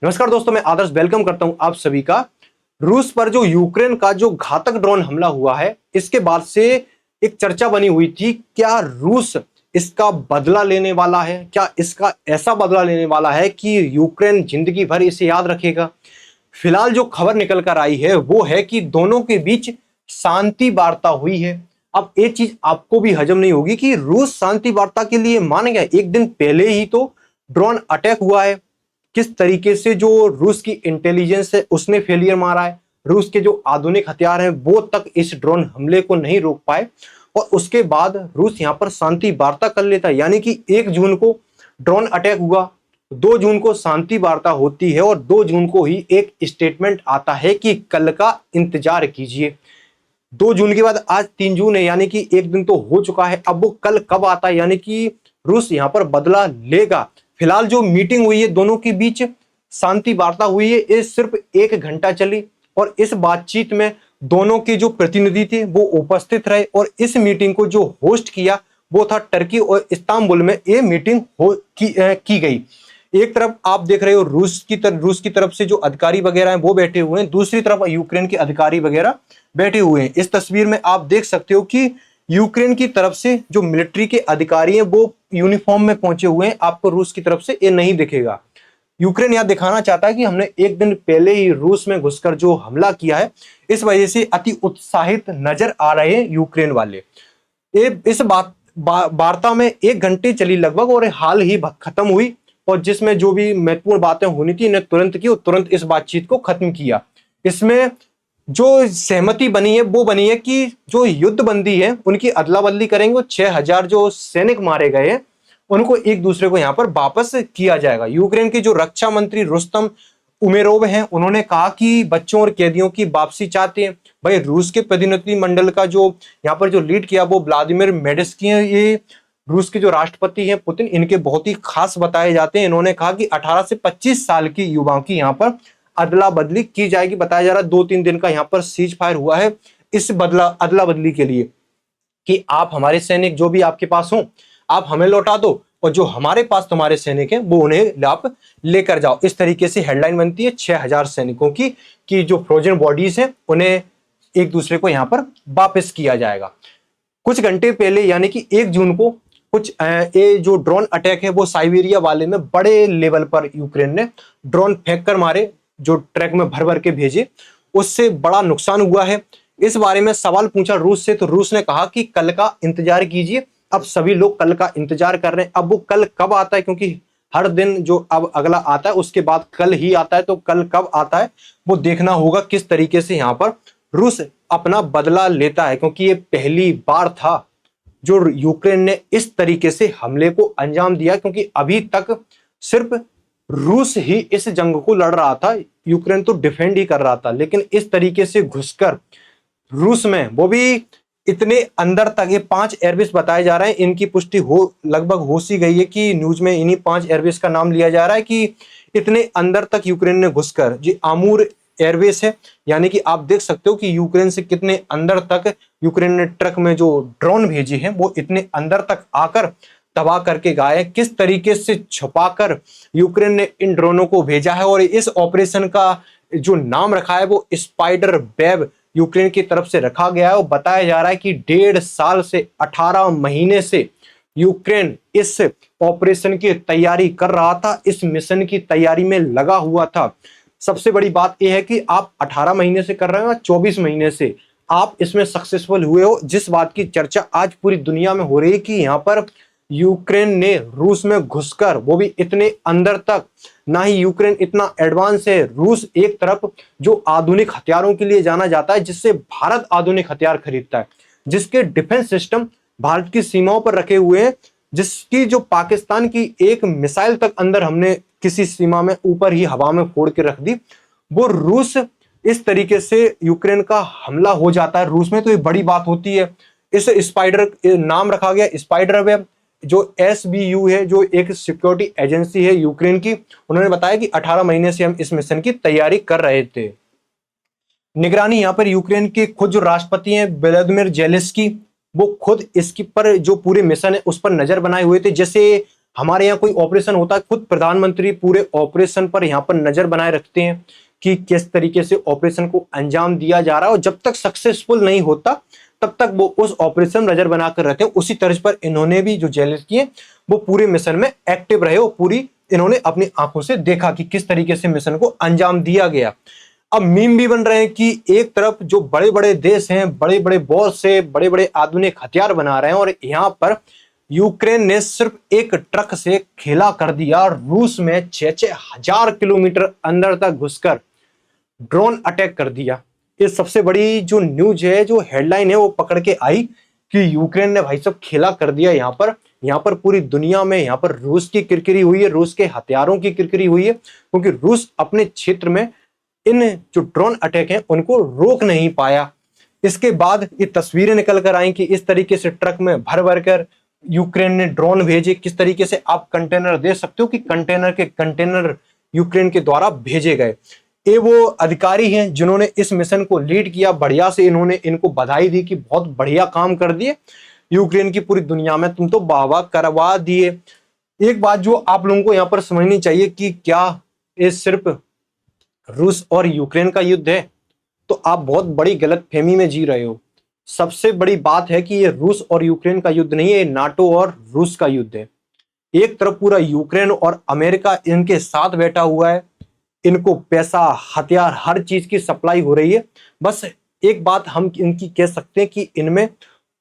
नमस्कार दोस्तों, मैं आदर्श वेलकम करता हूं आप सभी का। रूस पर जो यूक्रेन का जो घातक ड्रोन हमला हुआ है, इसके बाद से एक चर्चा बनी हुई थी। क्या रूस इसका बदला लेने वाला है? क्या इसका ऐसा बदला लेने वाला है कि यूक्रेन जिंदगी भर इसे याद रखेगा? फिलहाल जो खबर निकल कर आई है वो है कि दोनों के बीच शांति वार्ता हुई है। अब एक चीज आपको भी हजम नहीं होगी कि रूस शांति वार्ता के लिए मान गया। एक दिन पहले ही तो ड्रोन अटैक हुआ है। किस तरीके से जो रूस की इंटेलिजेंस है उसने फेलियर मारा है। रूस के जो आधुनिक हथियार हैं वो तक इस ड्रोन हमले को नहीं रोक पाए, और उसके बाद रूस यहां पर शांति वार्ता कर लेता है। यानी कि 1 जून को ड्रोन अटैक हुआ, 2 जून को शांति वार्ता होती है, और 2 जून को ही एक स्टेटमेंट आता है कि कल का इंतजार कीजिए। 2 जून के बाद आज 3 जून है, यानी कि एक दिन तो हो चुका है। अब वो कल कब आता है, यानी कि रूस यहां पर बदला लेगा। फिलहाल जो मीटिंग हुई है दोनों के बीच, शांति वार्ता हुई है, ये सिर्फ 1 घंटा चली, और इस बातचीत में दोनों के जो प्रतिनिधि थे वो उपस्थित रहे, और इस मीटिंग को जो होस्ट किया वो था टर्की और इस्तांबुल में ये मीटिंग की गई। एक तरफ आप देख रहे हो रूस की तरफ से जो अधिकारी वगैरह हैं वो बैठे हुए हैं, दूसरी तरफ यूक्रेन के अधिकारी वगैरह बैठे हुए हैं। इस तस्वीर में आप देख सकते हो कि यूक्रेन की तरफ से जो मिलिट्री के अधिकारी हैं वो यूनिफॉर्म में पहुंचे हुए हैं। आपको रूस की तरफ से ये नहीं दिखेगा। यूक्रेन यह दिखाना चाहता है कि हमने एक दिन पहले ही रूस में घुसकर जो हमला किया है, इस वजह से अति उत्साहित नजर आ रहे हैं यूक्रेन वाले। ये इस वार्ता में 1 घंटे चली लगभग, और हाल ही खत्म हुई, और जिसमें जो भी महत्वपूर्ण बातें होनी थी इन्हें तुरंत की और तुरंत इस बातचीत को खत्म किया। इसमें जो सहमति बनी है वो बनी है कि जो युद्ध बंदी है उनकी अदला बदली करेंगे, और 6,000 जो सैनिक मारे गए हैं उनको एक दूसरे को यहां पर वापस किया जाएगा। यूक्रेन के जो रक्षा मंत्री रुस्तम उमेरोव हैं, उन्होंने कहा कि बच्चों और कैदियों की वापसी चाहते हैं। भाई, रूस के प्रतिनिधि मंडल का जो यहाँ पर जो लीड किया वो व्लादिमीर मेडिस्की हैं। ये रूस के जो राष्ट्रपति हैं पुतिन, इनके बहुत ही खास बताए जाते हैं। इन्होंने कहा कि 18 से 25 साल की युवाओं की यहाँ पर अदला बदली की जाएगी। बताया जा रहा है 2-3 दिन का यहाँ पर सीज फायर हुआ है इस अदला बदली के लिए, कि आप हमारे सैनिक जो भी आपके पास हो आप हमें लौटा दो, और जो हमारे पास तुम्हारे सैनिक हैं वो उन्हें आप लेकर जाओ। इस तरीके से हेडलाइन बनती है 6,000 सैनिकों की, कि जो फ्रोजन बॉडीज हैं उन्हें एक दूसरे को यहां पर वापस किया जाएगा। कुछ घंटे पहले यानी कि 1 जून को ये जो ड्रोन अटैक है वो साइबेरिया वाले में बड़े लेवल पर यूक्रेन ने ड्रोन फेंक कर मारे, जो ट्रक में भर भर के भेजे, उससे बड़ा नुकसान हुआ है। इस बारे में सवाल पूछा रूस से, तो रूस ने कहा कि कल का इंतजार कीजिए। अब सभी लोग कल का इंतजार कर रहे हैं। अब वो कल कब आता है, क्योंकि हर दिन जो अब अगला आता है उसके बाद कल ही आता है, तो कल कब आता है वो देखना होगा किस तरीके से यहाँ पर रूस अपना बदला लेता है। क्योंकि ये पहली बार था जो यूक्रेन ने इस तरीके से हमले को अंजाम दिया, क्योंकि अभी तक सिर्फ रूस ही इस जंग को लड़ रहा था, यूक्रेन तो डिफेंड ही कर रहा था। लेकिन इस तरीके से घुसकर रूस में, वो भी इतने अंदर तक, ये 5 एयरबेस बताए जा रहे हैं, इनकी पुष्टि लगभग हो सी गई है कि न्यूज में इन्हीं 5 एयरबेस का नाम लिया जा रहा है कि इतने अंदर तक यूक्रेन ने घुसकर, जी आमूर एयरबेस है, यानी कि आप देख सकते हो कि यूक्रेन से कितने अंदर तक यूक्रेन ने ट्रक में जो ड्रोन भेजे हैं वो इतने अंदर तक आकर तबाह करके गए हैं। किस तरीके से छुपाकर यूक्रेन ने इन ड्रोनों को भेजा है, और इस ऑपरेशन का जो नाम रखा है वो स्पाइडर वेब यूक्रेन की तरफ से रखा गया है। और बताया जा रहा है कि 1.5 साल से 18 महीने से यूक्रेन इस ऑपरेशन की तैयारी कर रहा था, इस मिशन की तैयारी में लगा हुआ था। सबसे बड़ी बात यह है कि आप 18 महीने से कर रहे हो, 24 महीने से आप इसमें सक्सेसफुल हुए हो। जिस बात की चर्चा आज पूरी दुनिया में हो रही है कि यहाँ पर यूक्रेन ने रूस में घुसकर, वो भी इतने अंदर तक, ना ही यूक्रेन इतना एडवांस है। रूस एक तरफ जो आधुनिक हथियारों के लिए जाना जाता है, जिससे भारत आधुनिक हथियार खरीदता है, जिसके डिफेंस सिस्टम भारत की सीमाओं पर रखे हुए हैं, जिसकी जो पाकिस्तान की एक मिसाइल तक अंदर हमने किसी सीमा में ऊपर ही हवा में फोड़ के रख दी, वो रूस इस तरीके से यूक्रेन का हमला हो जाता है रूस में, तो ये बड़ी बात होती है। इस स्पाइडर नाम रखा गया स्पाइडर वेब। जो SBU है, जो एक सिक्योरिटी एजेंसी है यूक्रेन की, उन्होंने बताया कि 18 महीने से हम इस मिशन की तैयारी कर रहे थे। निगरानी यहाँ पर यूक्रेन के खुद जो राष्ट्रपति हैं व्लादिमीर जेलेंस्की, वो खुद इसकी पर जो पूरे मिशन है उस पर नजर बनाए हुए थे। जैसे हमारे यहाँ कोई ऑपरेशन होता है, खुद प्रधानमंत्री पूरे ऑपरेशन पर यहाँ पर नजर बनाए रखते हैं कि किस तरीके से ऑपरेशन को अंजाम दिया जा रहा है, और जब तक सक्सेसफुल नहीं होता तब तक वो उस ऑपरेशन नजर बनाकर रहते हैं। उसी तर्ज पर इन्होंने भी जो जेलर किए वो पूरे मिशन में एक्टिव रहे, और पूरी इन्होंने अपनी आंखों से देखा कि किस तरीके से मिशन को अंजाम दिया गया। अब मीम भी बन रहे हैं कि एक तरफ जो बड़े बड़े देश हैं, बड़े बड़े बॉस से बड़े बड़े आधुनिक हथियार बना रहे हैं, और यहाँ पर यूक्रेन ने सिर्फ एक ट्रक से खेला कर दिया। रूस में 6-6 हजार किलोमीटर अंदर तक घुसकर ड्रोन अटैक कर दिया। ये सबसे बड़ी जो न्यूज है, जो हेडलाइन है, वो पकड़ के आई कि यूक्रेन ने भाई सब खेला कर दिया। यहाँ पर पूरी दुनिया में यहाँ पर रूस की किरकिरी हुई है, रूस के हथियारों की किरकिरी हुई है, क्योंकि रूस अपने क्षेत्र में इन जो ड्रोन अटैक हैं उनको रोक नहीं पाया। इसके बाद ये तस्वीरें निकल कर आई कि इस तरीके से ट्रक में भर भर कर यूक्रेन ने ड्रोन भेजे। किस तरीके से आप कंटेनर देख सकते हो कि कंटेनर के कंटेनर यूक्रेन के द्वारा भेजे गए। ये वो अधिकारी हैं जिन्होंने इस मिशन को लीड किया। बढ़िया से इन्होंने इनको बधाई दी कि बहुत बढ़िया काम कर दिए यूक्रेन की, पूरी दुनिया में तुम तो वाह वाह करवा दिए। एक बात जो आप लोगों को यहाँ पर समझनी चाहिए कि क्या ये सिर्फ रूस और यूक्रेन का युद्ध है, तो आप बहुत बड़ी गलतफहमी में जी रहे हो। सबसे बड़ी बात है कि ये रूस और यूक्रेन का युद्ध नहीं है, ये नाटो और रूस का युद्ध है। एक तरफ पूरा यूक्रेन और अमेरिका इनके साथ बैठा हुआ है, इनको पैसा, हथियार, हर चीज की सप्लाई हो रही है। बस एक बात हम इनकी कह सकते हैं कि इनमें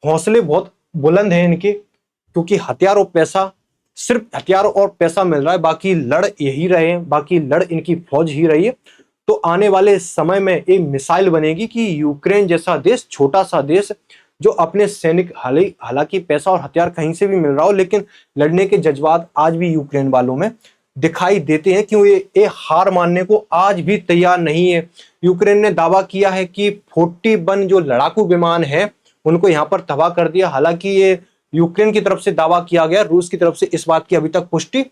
हौसले बहुत बुलंद हैं इनके, क्योंकि हथियार और पैसा, सिर्फ हथियार और पैसा मिल रहा है, बाकी लड़ यही रहे हैं, बाकी लड़ इनकी फौज ही रही है। तो आने वाले समय में एक मिसाइल बनेगी कि यूक्रेन जैसा देश, छोटा सा देश जो अपने सैनिक, हालांकि पैसा और हथियार कहीं से भी मिल रहा हो, लेकिन लड़ने के जज्बात आज भी यूक्रेन वालों में दिखाई देते हैं, क्यों ये हार मानने को आज भी तैयार नहीं है। यूक्रेन ने दावा किया है कि 41 जो लड़ाकू विमान है उनको यहाँ पर तबाह कर दिया। हालांकि ये यूक्रेन की तरफ से दावा किया गया, रूस की तरफ से इस बात की अभी तक पुष्टि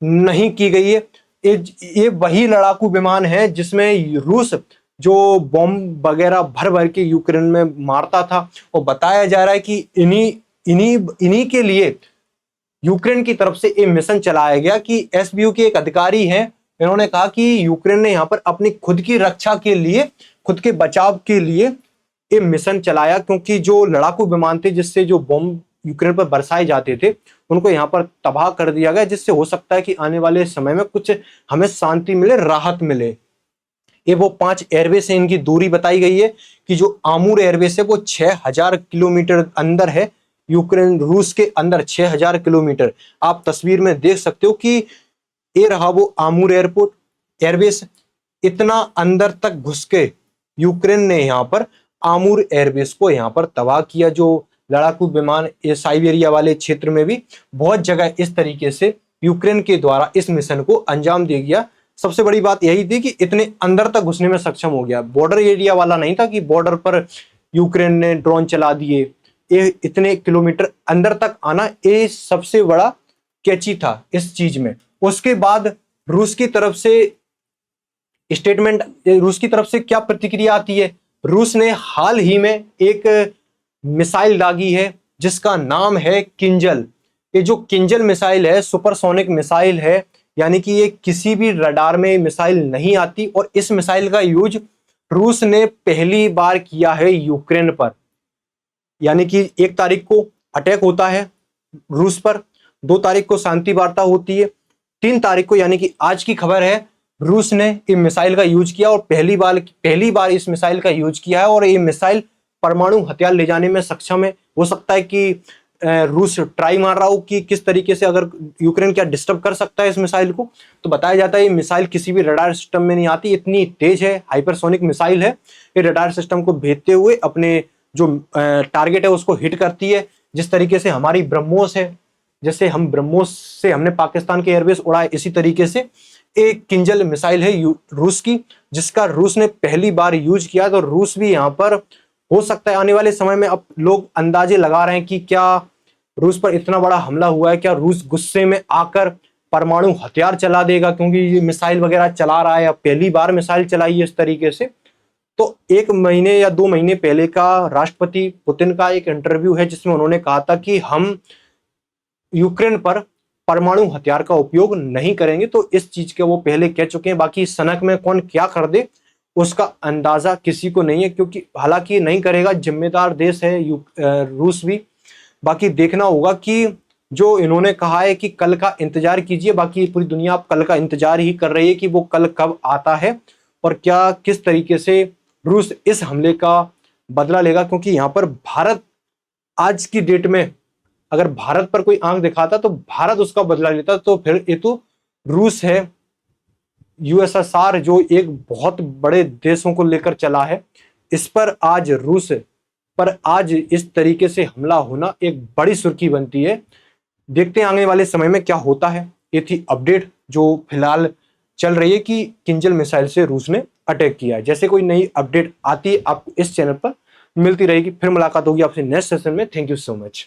नहीं की गई है। ये वही लड़ाकू विमान है जिसमें रूस जो बॉम्ब वगैरह भर भर के यूक्रेन में मारता था, और बताया जा रहा है कि इन्हीं के लिए यूक्रेन की तरफ से ये मिशन चलाया गया। कि एसबीयू के एक अधिकारी हैं, इन्होंने कहा कि यूक्रेन ने यहाँ पर अपनी खुद की रक्षा के लिए, खुद के बचाव के लिए ये मिशन चलाया, क्योंकि जो लड़ाकू विमान थे जिससे जो बॉम्ब यूक्रेन पर बरसाए जाते थे उनको यहाँ पर तबाह कर दिया गया, जिससे हो सकता है कि आने वाले समय में कुछ हमें शांति मिले, राहत मिले। ये वो 5 एयरबेस है, इनकी दूरी बताई गई है कि जो आमूर एयरबेस है वो 6000 किलोमीटर अंदर है, यूक्रेन रूस के अंदर 6000 किलोमीटर। आप तस्वीर में देख सकते हो कि ये रहा वो आमूर एयरबेस। इतना अंदर तक घुस के यूक्रेन ने यहाँ पर आमूर एयरबेस को यहाँ पर तबाह किया। जो लड़ाकू विमान ये साइबेरिया वाले क्षेत्र में भी बहुत जगह इस तरीके से यूक्रेन के द्वारा इस मिशन को अंजाम दे गया। सबसे बड़ी बात यही थी कि इतने अंदर तक घुसने में सक्षम हो गया। बॉर्डर एरिया वाला नहीं था कि बॉर्डर पर यूक्रेन ने ड्रोन चला दिए। ये इतने किलोमीटर अंदर तक आना, ये सबसे बड़ा कैची था इस चीज में। उसके बाद रूस की तरफ से स्टेटमेंट, रूस की तरफ से क्या प्रतिक्रिया आती है। रूस ने हाल ही में एक मिसाइल दागी है जिसका नाम है किंजल। ये जो किंजल मिसाइल है सुपरसोनिक मिसाइल है, यानी कि ये किसी भी रडार में मिसाइल नहीं आती, और इस मिसाइल का यूज रूस ने पहली बार किया है यूक्रेन पर। यानी कि 1 तारीख को अटैक होता है रूस पर, 2 तारीख को शांति वार्ता होती है, 3 तारीख को यानी कि आज की खबर है रूस ने इस मिसाइल का यूज किया, और पहली बार इस मिसाइल का यूज किया है। और ये मिसाइल परमाणु हथियार ले जाने में सक्षम है। हो सकता है कि रूस ट्राई मार रहा हो कि किस तरीके से अगर यूक्रेन क्या डिस्टर्ब कर सकता है इस मिसाइल को। तो बताया जाता है ये मिसाइल किसी भी रडार सिस्टम में नहीं आती, इतनी तेज है, हाइपरसोनिक मिसाइल है। ये रडार सिस्टम को भेदते हुए अपने जो टारगेट है उसको हिट करती है। जिस तरीके से हमारी ब्रह्मोस है, जैसे हम ब्रह्मोस से हमने पाकिस्तान के एयरबेस उड़ाए, इसी तरीके से एक किंजल मिसाइल है रूस की, जिसका रूस ने पहली बार यूज किया। तो रूस भी यहाँ पर हो सकता है आने वाले समय में, अब लोग अंदाजे लगा रहे हैं कि क्या रूस पर इतना बड़ा हमला हुआ है, क्या रूस गुस्से में आकर परमाणु हथियार चला देगा, क्योंकि ये मिसाइल वगैरह चला रहा है, अब पहली बार मिसाइल चलाई है इस तरीके से। तो 1 महीने या 2 महीने पहले का राष्ट्रपति पुतिन का एक इंटरव्यू है जिसमें उन्होंने कहा था कि हम यूक्रेन पर परमाणु हथियार का उपयोग नहीं करेंगे। तो इस चीज के वो पहले कह चुके हैं। बाकी सनक में कौन क्या कर दे उसका अंदाजा किसी को नहीं है, क्योंकि हालांकि नहीं करेगा, जिम्मेदार देश है रूस भी। बाकी देखना होगा कि जो इन्होंने कहा है कि कल का इंतजार कीजिए, बाकी पूरी दुनिया अब कल का इंतजार ही कर रही है कि वो कल कब आता है और क्या किस तरीके से रूस इस हमले का बदला लेगा। क्योंकि यहाँ पर भारत आज की डेट में अगर भारत पर कोई आंख दिखाता तो भारत उसका बदला लेता, तो फिर ये तो रूस है, यूएसएसआर जो एक बहुत बड़े देशों को लेकर चला है, इस पर आज रूस पर आज इस तरीके से हमला होना एक बड़ी सुर्खी बनती है। देखते हैं आने वाले समय में क्या होता है। ये थी अपडेट जो फिलहाल चल रही है कि किंजल मिसाइल से रूस ने अटैक किया है। जैसे कोई नई अपडेट आती है आपको इस चैनल पर मिलती रहेगी। फिर मुलाकात होगी आपसे नेक्स्ट सेशन में। Thank you so much.